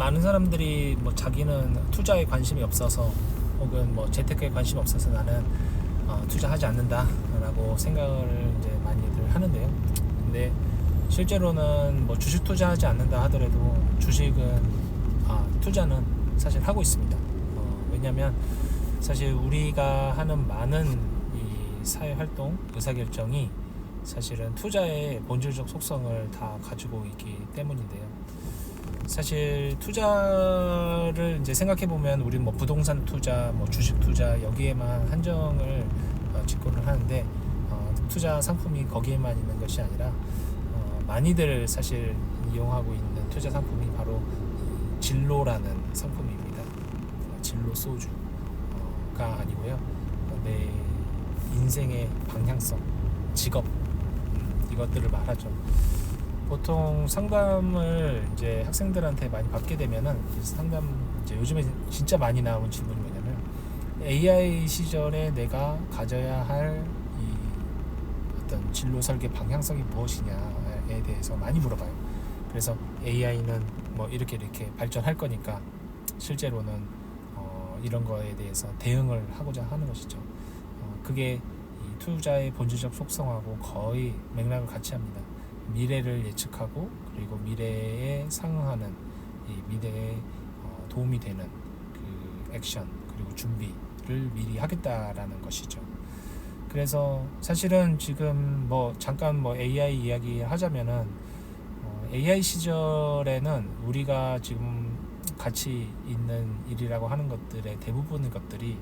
많은 사람들이 뭐 자기는 투자에 관심이 없어서 혹은 뭐 재테크에 관심이 없어서 나는 투자하지 않는다라고 생각을 이제 많이들 하는데요. 근데 실제로는 뭐 주식 투자하지 않는다 하더라도 주식은 투자는 사실 하고 있습니다. 왜냐하면 사실 우리가 하는 많은 이 사회활동, 의사결정이 사실은 투자의 본질적 속성을 다 가지고 있기 때문인데요. 사실 투자를 이제 생각해 보면 우리는 뭐 부동산 투자, 뭐 주식 투자 여기에만 한정을 짓고는 하는데 투자 상품이 거기에만 있는 것이 아니라 많이들 사실 이용하고 있는 투자 상품이 바로 진로라는 상품입니다. 진로 소주가 아니고요. 내 인생의 방향성, 직업 이것들을 말하죠. 보통 상담을 이제 학생들한테 많이 받게 되면은 상담 이제 요즘에 진짜 많이 나오는 질문이 뭐냐면 AI 시절에 내가 가져야 할 이 어떤 진로 설계 방향성이 무엇이냐에 대해서 많이 물어봐요. 그래서 AI는 뭐 이렇게 발전할 거니까 실제로는 이런 거에 대해서 대응을 하고자 하는 것이죠. 그게 이 투자의 본질적 속성하고 거의 맥락을 같이 합니다. 미래를 예측하고 그리고 미래에 상응하는 이 미래에 도움이 되는 그 액션 그리고 준비를 미리 하겠다라는 것이죠. 그래서 사실은 지금 뭐 잠깐 뭐 AI 이야기 하자면은 AI 시절에는 우리가 지금 같이 있는 일이라고 하는 것들의 대부분의 것들이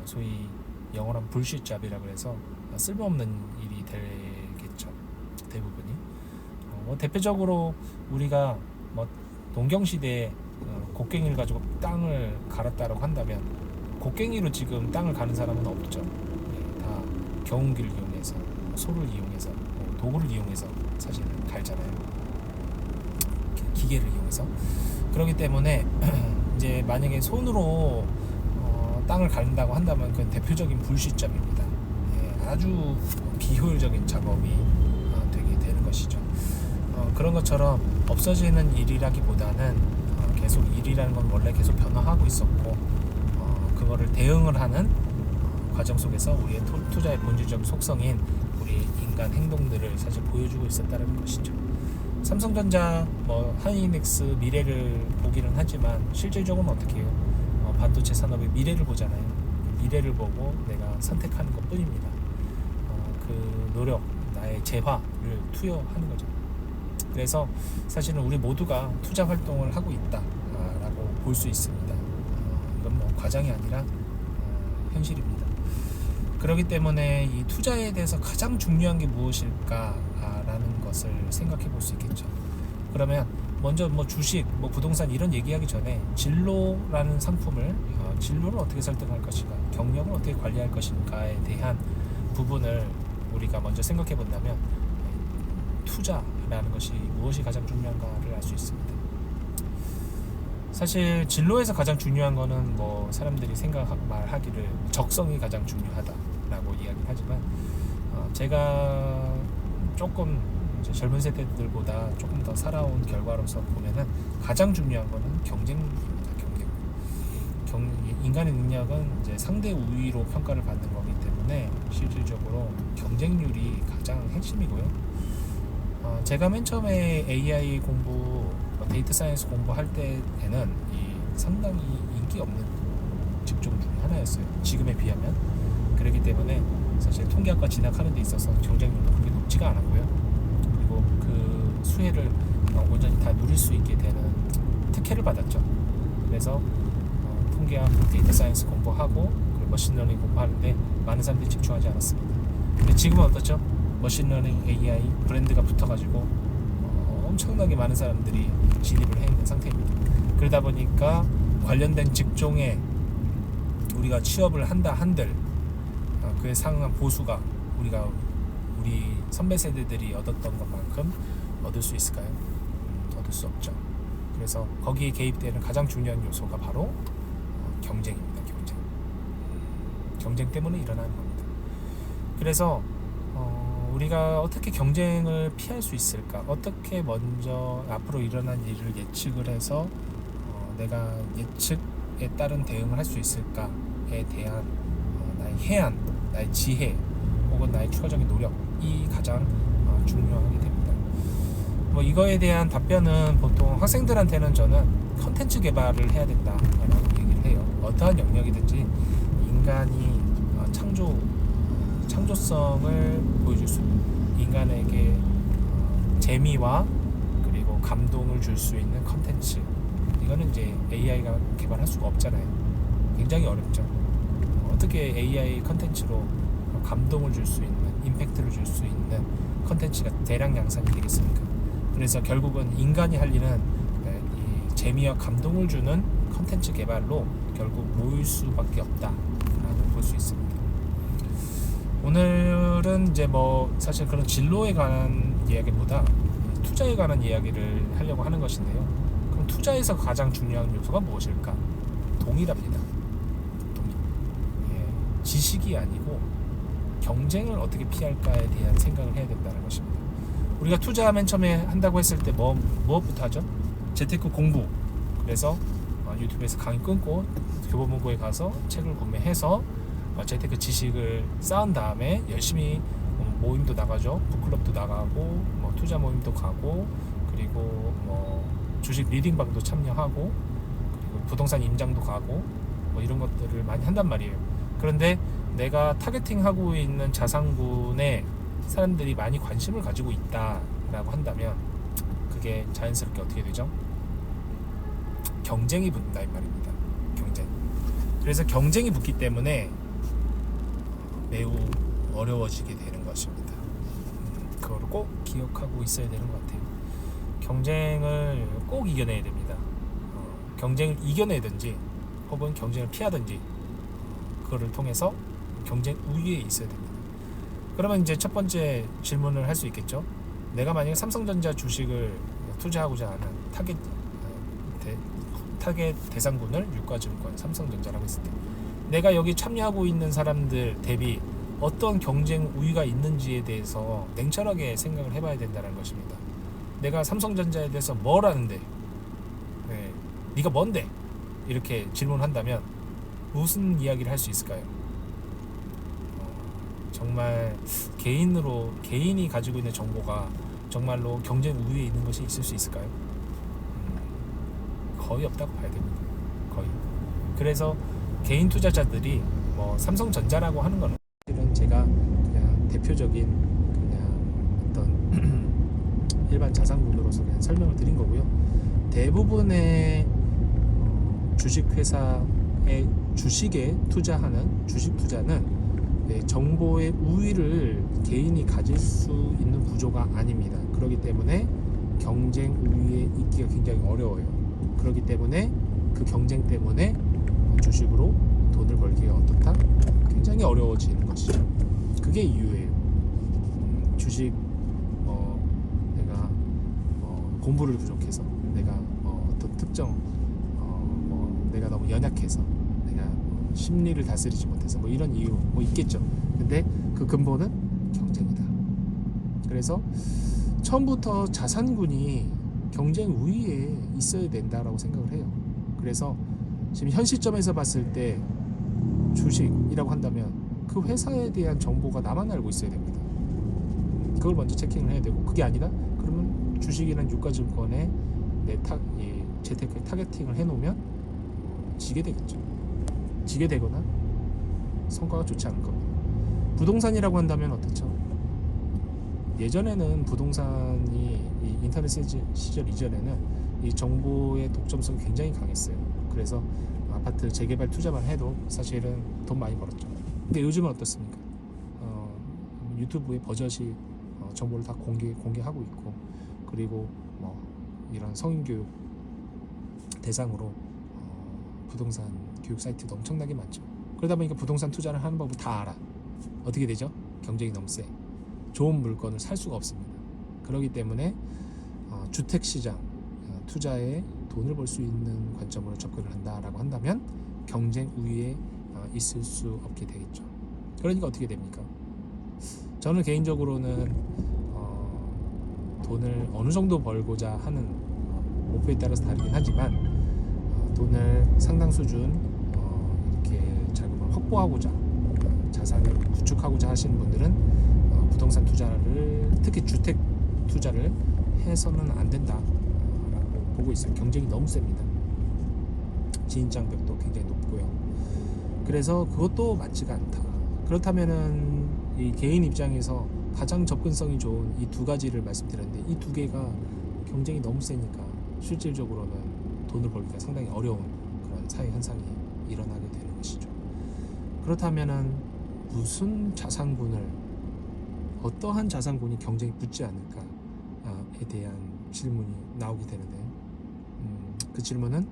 소위 영어로 하면 불쉿 잡이라고 해서 쓸모없는 일이 되겠죠. 대부분이 뭐 대표적으로 우리가 뭐 농경시대에 곡괭이를 가지고 땅을 갈았다라고 한다면 곡괭이로 지금 땅을 가는 사람은 없죠. 다 경운기를 이용해서 소를 이용해서 도구를 이용해서 사실 갈잖아요. 기계를 이용해서. 그렇기 때문에 이제 만약에 손으로 땅을 갈는다고 한다면 그건 대표적인 불시잡입니다. 아주 비효율적인 작업이 되게 되는 것이죠. 그런 것처럼 없어지는 일이라기보다는 계속 일이라는 건 원래 계속 변화하고 있었고 그거를 대응을 하는 과정 속에서 우리의 투자의 본질적 속성인 우리 인간 행동들을 사실 보여주고 있었다는 것이죠. 삼성전자, 뭐 한이닉스 미래를 보기는 하지만 실질적으로는 어떻게 해요? 반도체 산업의 미래를 보잖아요. 미래를 보고 내가 선택하는 것 뿐입니다. 그 노력, 나의 재화를 투여하는 거죠. 그래서 사실은 우리 모두가 투자 활동을 하고 있다라고 볼 수 있습니다. 이건 뭐 과장이 아니라 현실입니다. 그렇기 때문에 이 투자에 대해서 가장 중요한 게 무엇일까라는 것을 생각해 볼 수 있겠죠. 그러면 먼저 뭐 주식, 뭐 부동산 이런 얘기하기 전에 진로라는 상품을 진로를 어떻게 설정할 것인가, 경력을 어떻게 관리할 것인가에 대한 부분을 우리가 먼저 생각해 본다면 투자라는 것이 무엇이 가장 중요한가를 알 수 있습니다. 사실 진로에서 가장 중요한 거는 뭐 사람들이 말하기를 적성이 가장 중요하다라고 이야기를 하지만 제가 조금 이제 젊은 세대들보다 조금 더 살아온 결과로서 보면은 가장 중요한 거는 경쟁입니다. 인간의 능력은 이제 상대 우위로 평가를 받는 거기 때문에 실질적으로 경쟁률이 가장 핵심이고요. 제가 맨 처음에 AI 공부, 데이터 사이언스 공부할 때에는 상당히 인기 없는 직종 중에 하나였어요. 지금에 비하면. 그렇기 때문에 사실 통계학과 진학하는 데 있어서 경쟁률도 그렇게 높지가 않았고요. 그리고 그 수혜를 온전히 다 누릴 수 있게 되는 특혜를 받았죠. 그래서 통계학, 데이터 사이언스 공부하고 그리고 머신러닝 공부하는데 많은 사람들이 집중하지 않았습니다. 근데 지금은 어떻죠? 머신러닝, AI 브랜드가 붙어가지고 엄청나게 많은 사람들이 진입을 해 있는 상태입니다. 그러다 보니까 관련된 직종에 우리가 취업을 한다 한들 그에 상응한 보수가 우리 선배 세대들이 얻었던 것만큼 얻을 수 있을까요? 얻을 수 없죠. 그래서 거기에 개입되는 가장 중요한 요소가 바로 경쟁입니다. 경쟁 때문에 일어나는 겁니다. 그래서 우리가 어떻게 경쟁을 피할 수 있을까? 어떻게 먼저 앞으로 일어난 일을 예측을 해서 내가 예측에 따른 대응을 할 수 있을까에 대한 나의 해안, 나의 지혜 혹은 나의 추가적인 노력이 가장 중요하게 됩니다. 뭐 이거에 대한 답변은 보통 학생들한테는 저는 컨텐츠 개발을 해야 된다라고 얘기를 해요. 어떠한 영역이든지 인간이 창조성을 보여줄 수 있는, 인간에게 재미와 그리고 감동을 줄 수 있는 컨텐츠, 이거는 이제 AI가 개발할 수가 없잖아요. 굉장히 어렵죠. 어떻게 AI 컨텐츠로 감동을 줄 수 있는, 임팩트를 줄 수 있는 컨텐츠가 대량 양산이 되겠습니까? 그래서 결국은 인간이 할 일은 이 재미와 감동을 주는 컨텐츠 개발로 결국 모일 수밖에 없다라고 볼 수 있습니다. 오늘은 이제 뭐 사실 그런 진로에 관한 이야기보다 투자에 관한 이야기를 하려고 하는 것인데요. 그럼 투자에서 가장 중요한 요소가 무엇일까? 동일합니다. 동일. 지식이 아니고 경쟁을 어떻게 피할까에 대한 생각을 해야 된다는 것입니다. 우리가 투자 맨 처음에 한다고 했을 때 무엇부터 하죠? 재테크 공부. 그래서 유튜브에서 강의 끊고 교보문고에 가서 책을 구매해서 재테크 지식을 쌓은 다음에 열심히 모임도 나가죠. 북클럽도 나가고 뭐 투자 모임도 가고 그리고 뭐 주식 리딩방도 참여하고 그리고 부동산 임장도 가고 뭐 이런 것들을 많이 한단 말이에요. 그런데 내가 타겟팅하고 있는 자산군에 사람들이 많이 관심을 가지고 있다라고 한다면 그게 자연스럽게 어떻게 되죠? 경쟁이 붙는다 이 말입니다. 경쟁. 그래서 경쟁이 붙기 때문에 매우 어려워지게 되는 것입니다. 그걸 꼭 기억하고 있어야 되는 것 같아요. 경쟁을 꼭 이겨내야 됩니다. 경쟁을 이겨내든지 혹은 경쟁을 피하든지 그거를 통해서 경쟁 우위에 있어야 됩니다. 그러면 이제 첫 번째 질문을 할 수 있겠죠. 내가 만약에 삼성전자 주식을 투자하고자 하는 타겟 대상군을 유가증권, 삼성전자라고 했을 때 내가 여기 참여하고 있는 사람들 대비 어떤 경쟁 우위가 있는지에 대해서 냉철하게 생각을 해봐야 된다는 것입니다. 내가 삼성전자에 대해서 뭘 아는데, 네가 뭔데? 이렇게 질문한다면 무슨 이야기를 할 수 있을까요? 정말 개인이 가지고 있는 정보가 정말로 경쟁 우위에 있는 것이 있을 수 있을까요? 거의 없다고 봐야 됩니다. 거의. 그래서 개인 투자자들이 뭐 삼성전자라고 하는 거는 제가 그냥 대표적인 그냥 어떤 일반 자산군으로서 그냥 설명을 드린 거고요. 대부분의 주식회사의 주식에 투자하는 주식 투자는 정보의 우위를 개인이 가질 수 있는 구조가 아닙니다. 그렇기 때문에 경쟁 우위에 있기가 굉장히 어려워요. 그렇기 때문에 그 경쟁 때문에 주식으로 돈을 벌기가 어떻다? 굉장히 어려워지는 것이죠. 그게 이유예요. 주식 내가 공부를 부족해서 내가 어떤 특정 내가 너무 연약해서 내가 심리를 다스리지 못해서 뭐 이런 이유 뭐 있겠죠. 근데 그 근본은 경쟁이다. 그래서 처음부터 자산군이 경쟁 우위에 있어야 된다라고 생각을 해요. 그래서 지금 현 시점에서 봤을 때 주식이라고 한다면 그 회사에 대한 정보가 나만 알고 있어야 됩니다. 그걸 먼저 체킹을 해야 되고, 그게 아니라 그러면 주식이나 유가증권에 재테크에 타겟팅을 해놓으면 지게 되겠죠. 지게 되거나 성과가 좋지 않을 겁니다. 부동산이라고 한다면 어떻죠? 예전에는 부동산이 이 인터넷 시절 이전에는 이 정보의 독점성이 굉장히 강했어요. 그래서 아파트 재개발 투자만 해도 사실은 돈 많이 벌었죠. 근데 요즘은 어떻습니까? 유튜브에 버젓이 정보를 다 공개하고 있고, 그리고 뭐 이런 성인교육 대상으로 부동산 교육 사이트도 엄청나게 많죠. 그러다 보니까 부동산 투자를 하는 법을 다 알아. 어떻게 되죠? 경쟁이 너무 세. 좋은 물건을 살 수가 없습니다. 그렇기 때문에 주택시장 투자에 돈을 벌 수 있는 관점으로 접근을 한다라고 한다면 경쟁 우위에 있을 수 없게 되겠죠. 그러니까 어떻게 됩니까? 저는 개인적으로는 돈을 어느 정도 벌고자 하는 목표에 따라서 다르긴 하지만 돈을 상당 수준 이렇게 자금을 확보하고자 자산을 구축하고자 하시는 분들은 부동산 투자를 특히 주택 투자를 해서는 안 된다라고 보고 있어요. 경쟁이 너무 셉니다. 진입장벽도 굉장히 높고요. 그래서 그것도 맞지가 않다. 그렇다면은 이 개인 입장에서 가장 접근성이 좋은 이 두 가지를 말씀드렸는데 이 두 개가 경쟁이 너무 세니까 실질적으로는 돈을 벌기가 상당히 어려운 그런 사회 현상이 일어나게 되는 것이죠. 그렇다면은 무슨 자산군을 어떠한 자산군이 경쟁이 붙지 않을까에 대한 질문이 나오게 되는데요. 그 질문은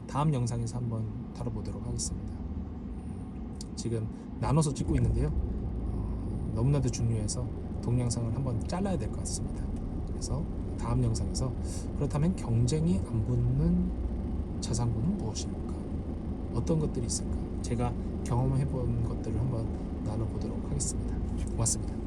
다음 영상에서 한번 다뤄보도록 하겠습니다. 지금 나눠서 찍고 있는데요. 너무나도 중요해서 동영상을 한번 잘라야 될 것 같습니다. 그래서 다음 영상에서 그렇다면 경쟁이 안 붙는 자산군은 무엇일까? 어떤 것들이 있을까? 제가 경험해 본 것들을 한번 나눠보도록 하겠습니다. 고맙습니다.